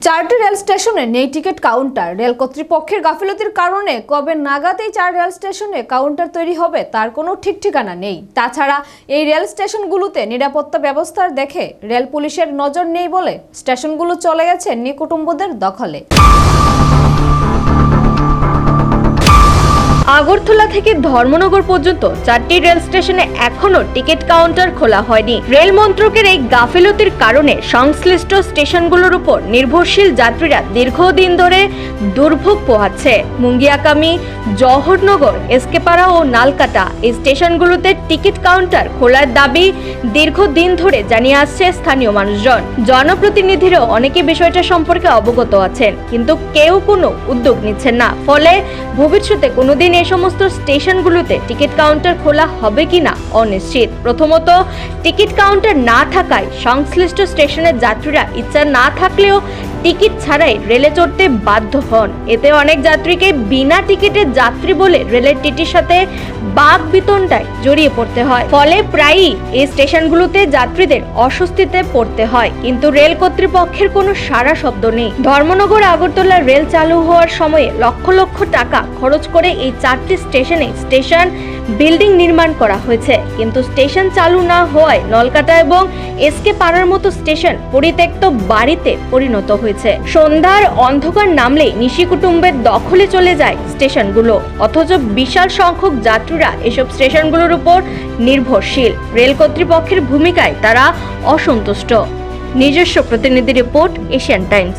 চারটি রেল স্টেশনে নেই টিকিট কাউন্টার। রেল কর্তৃপক্ষের গাফিলতির কারণে কবে নাগাদ এই চার রেল স্টেশনে কাউন্টার তৈরি হবে তার কোনো ঠিক ঠিকানা নেই। তাছাড়া এই রেল স্টেশনগুলোতে নিরাপত্তা ব্যবস্থার দেখে রেল পুলিশের নজর নেই বলে স্টেশনগুলো চলে গেছে নিকুটুম্বদের দখলে। আগরতলা থেকে ধর্মনগর পর্যন্ত চারটি রেল স্টেশনে এখনো টিকিট কাউন্টার খোলা হয়নি। রেল মন্ত্রকের এই গাফিলতির কারণে সংশ্লিষ্ট স্টেশনগুলোর উপর নির্ভরশীল যাত্রীরা দীর্ঘদিন ধরে দুর্ভোগ পোহাচ্ছে। মুঙ্গিয়াকামী, জওহরনগর, এসকেপাড়া ও নালকাটা এই স্টেশনগুলোতে টিকিট কাউন্টার খোলার দাবি দীর্ঘদিন ধরে জানিয়ে আসছে স্থানীয় মানুষজন। জনপ্রতিনিধিরাও অনেকে বিষয়টা সম্পর্কে অবগত আছেন, কিন্তু কেউ কোনো উদ্যোগ নিচ্ছেন না। ফলে ভবিষ্যতে কোনোদিন এই সমস্ত স্টেশনগুলোতে টিকিট কাউন্টার খোলা হবে কিনা অনিশ্চিত। প্রথমত, টিকিট কাউন্টার না থাকায় সংশ্লিষ্ট স্টেশনের যাত্রীরা ইচ্ছা না থাকলেও টিকিট ছাড়াই রেলে চড়তে বাধ্য হন। এতে অনেক যাত্রীকে বিনা টিকিটের যাত্রী বলে রেলের টিটির সাথে বাক বিতণ্ডায় জড়িয়ে পড়তে হয়। ফলে প্রায়ই এই স্টেশনগুলোতে যাত্রীদের অস্বস্তিতে পড়তে হয়, কিন্তু রেল কর্তৃপক্ষের কোনো সাড়া শব্দ নেই। ধর্মনগর আগরতলা রেল চালু হওয়ার সময়ে লক্ষ লক্ষ টাকা খরচ করে এই চারটি স্টেশনে স্টেশন বিল্ডিং নির্মাণ করা হয়েছে, কিন্তু স্টেশন চালু না হওয়ায় নলকাটা এবং এসকে পাড়ার মতো স্টেশন পরিত্যক্ত বাড়িতে পরিণত হয়েছে। সন্ধ্যার অন্ধকার নামলেই নিশিকুটুম্বের দখলে চলে যায় স্টেশনগুলো, অথচ বিশাল সংখ্যক যাত্রীরা এসব স্টেশনগুলোর উপর নির্ভরশীল। রেল কর্তৃপক্ষের ভূমিকায় তারা অসন্তুষ্ট। নিজস্ব প্রতিনিধি রিপোর্ট, এশিয়ান টাইমস।